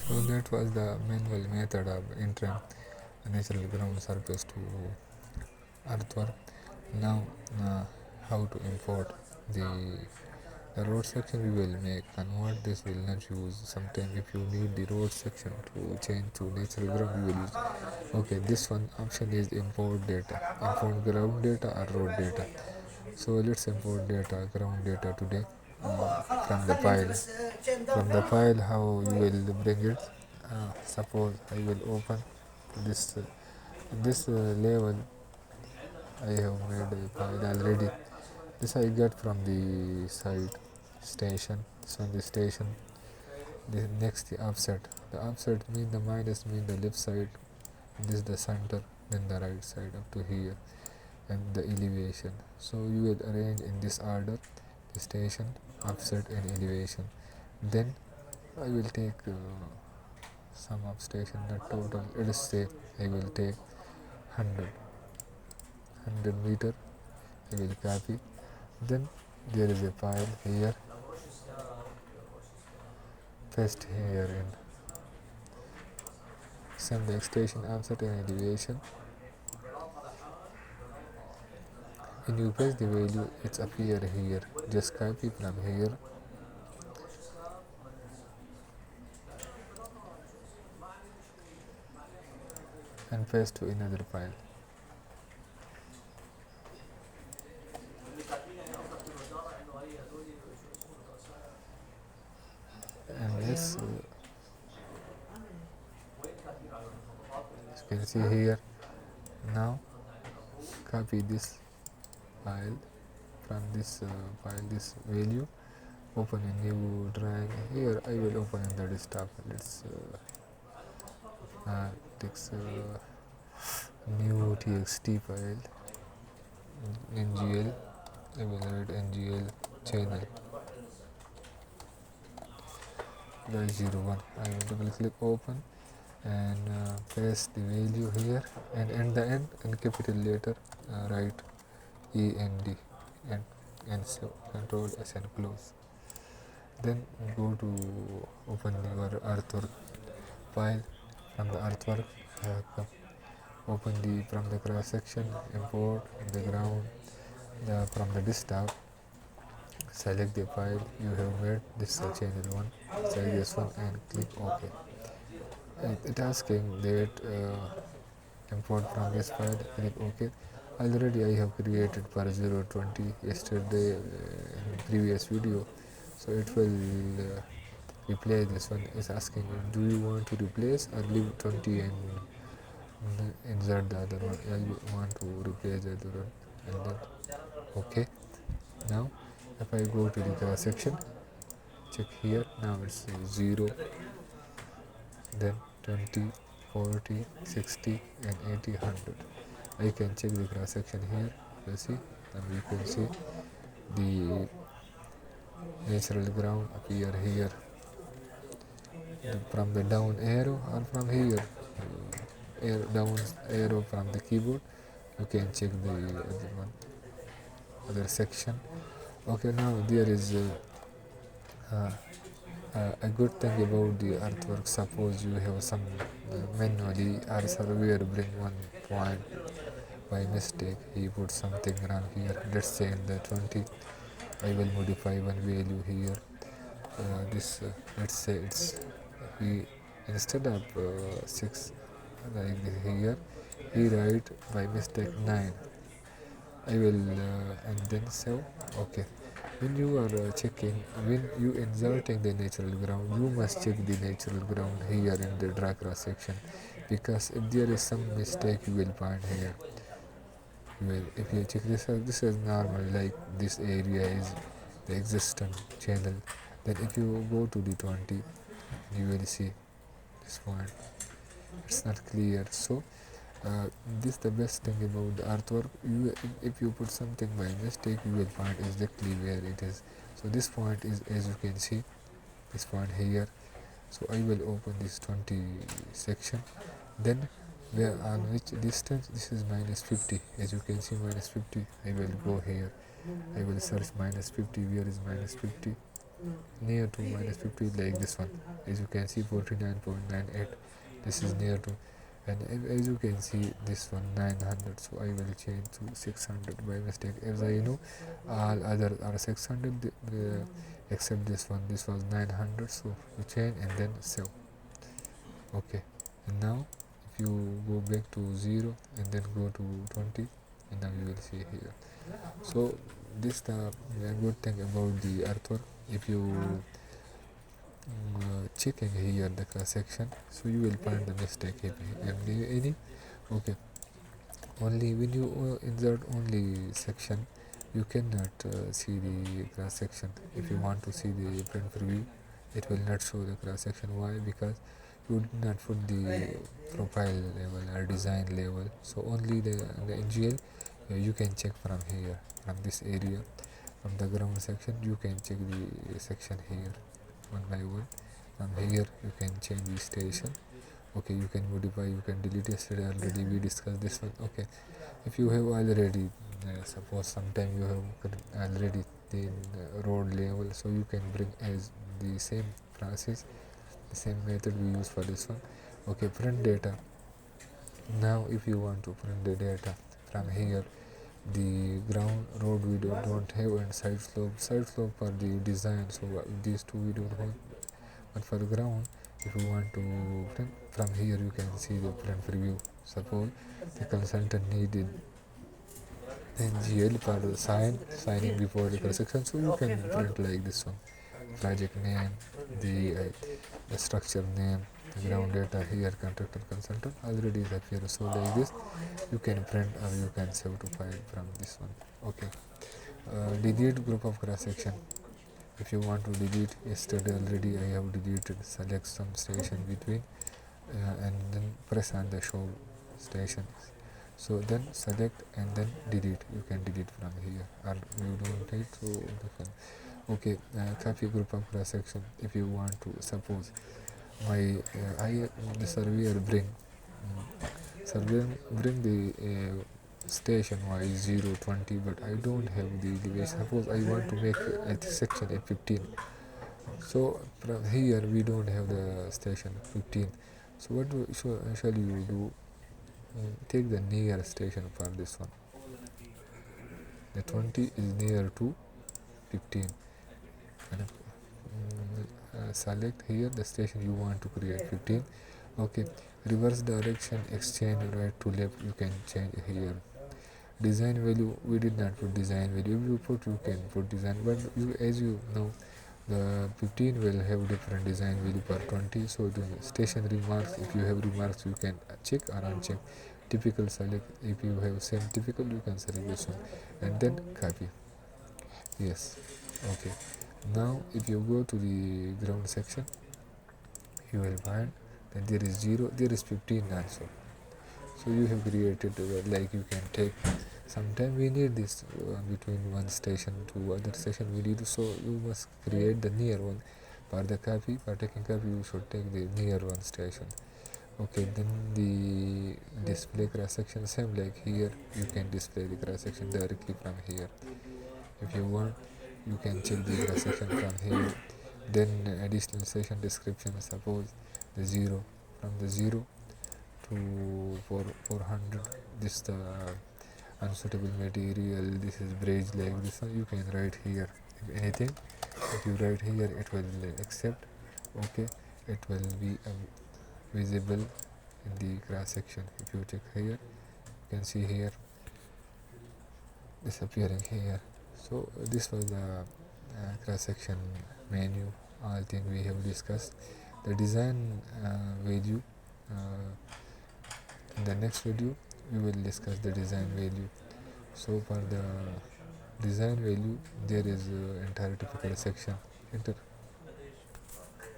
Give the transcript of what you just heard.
So that was the manual method of entering a natural ground surface to earthwork. Now, uh, how to import the the road section we will make. Convert this will not use. Sometime if you need the road section to change to natural ground we will use. Okay, this one option is import data. Import ground data or road data. So let's import data, ground data today from the file. From the file, how you will bring it? Suppose I will open this level. I have made a file already. This I get from the site station. So on the station, the next the offset. The offset mean the minus mean the left side. This is the center, then the right side up to here, and the elevation. So you will arrange in this order the station, offset, and elevation. Then I will take sum of station. The total. Let us say I will take 100 meter. I will copy. Then there is a file here. Paste here in. Send the station offset and elevation. When you paste the value, it's appear here. Just copy from here and paste to another file. And this, you can see here. Now copy this file from this file, this value. Open a new drawing. Here I will open in the desktop. Let's text new txt file ngl. I will write ngl channel -01. I will double click open and paste the value here, and at the end in capital letter write end and so control s and close. Then go to open your earthwork file. From the earthwork open the from the cross section, import the ground. From the desktop select the file you have made. This is channel 1. Select this one and click ok. It asking that import from this file. Click ok. Already I have created for 020 yesterday in previous video, so it will replace this one. Is asking do you want to replace or leave 20 and insert the other one. I want to replace the other one, and then okay. Now if I go to the cross section, check here. Now it's 0, then 20, 40, 60 and 80, 100. I can check the cross section here. You see, and we can see the natural ground appear here. From the down arrow or from here, down arrow from the keyboard, you can check the other one, other section. Okay, now there is uh, a good thing about the earthwork. Suppose you have some manually or surveyor bring one point by mistake, he put something wrong here. Let's say in the 20, I will modify one value here. This let's say it's he instead of 6 like here, he write by mistake 9. I will and then save. Okay. When you are checking, when you inserting the natural ground, you must check the natural ground here in the drag cross section, because if there is some mistake you will find here. Well, if you check this is normal, like this area is the existing channel. Then if you go to the 20, you will see this point. It's not clear. So this the best thing about the artwork. If you put something by mistake, you will find exactly where it is. So this point is, as you can see, this point here. So I will open this 20 section. Then where on which distance, this is -50. As you can see, -50. I will go here. I will search -50. Where is -50? near to minus 50 like this one. As you can see 49.98, this is near to, and as you can see this one 900, so I will change to 600 by mistake, as I know all other are 600 except this one. This was 900, so you change and then save. Okay, and now if you go back to 0 and then go to 20, and now you will see here. So this the good thing about the earthwork. If you checking here the cross section, so you will find the mistake if any. Okay, only when you insert only section, you cannot see the cross section. If you want to see the print preview, it will not show the cross section. Why? Because you did not put the profile level or design level. So only the NGL you can check from here, from this area, from the ground section. You can check the section here one by one. From here you can change the station. Okay, you can modify, you can delete. Yesterday already we discussed this one. Okay, if you have already suppose sometime you have already the road level, so you can bring as the same process, the same method we use for this one. Okay, print data. Now if you want to print the data from here, the ground road we don't have, and side slope for the design, so these two we don't have. But for ground, if you want to print from here, you can see the print preview. Suppose the consultant needed NGL for signing before the construction, so you can print like this one. Project name, the structure name, the ground data here, contractor consultant already is appear. So like this, you can print or you can save to file from this one. Okay. Delete group of cross section. If you want to delete, yesterday already I have deleted. Select some station between and then press on the show stations. So then select and then delete. You can delete from here, or you don't need to. Okay, copy group of cross section. If you want to, suppose my I the surveyor bring the station wise 0 20, but I don't have the elevation. Suppose I want to make a section at 15, so from here we don't have the station 15. So what shall you do? Take the near station for this one. The 20 is near to 15, and select here the station you want to create 15. Okay, reverse direction, exchange right to left, you can change here. Design value, we did not put design value. If you put, you can put design, but as you know, the 15 will have different design value per 20. So the station remarks, if you have remarks, you can check or uncheck. Typical select, if you have same typical, you can select this one and then copy. Yes. Okay, now if you go to the ground section, you will find that there is 0, there is 15 also. So you have created like you can take. Sometimes we need this between one station to other station we need, so you must create the near one. For the copy, for taking copy, you should take the near one station. Okay, then the display cross section, same like here, you can display the cross section directly from here. If you want, you can check the cross section from here. Then additional section description, suppose the 0, from the 0 to 400, this the unsuitable material, this is bridge, like this one you can write here. If anything, if you write here, it will accept. Okay, it will be visible in the cross section. If you check here, you can see here disappearing here. So this was the cross section menu. All things we have discussed. The design value, in the next video we will discuss the design value. So for the design value, there is entire typical section. Enter.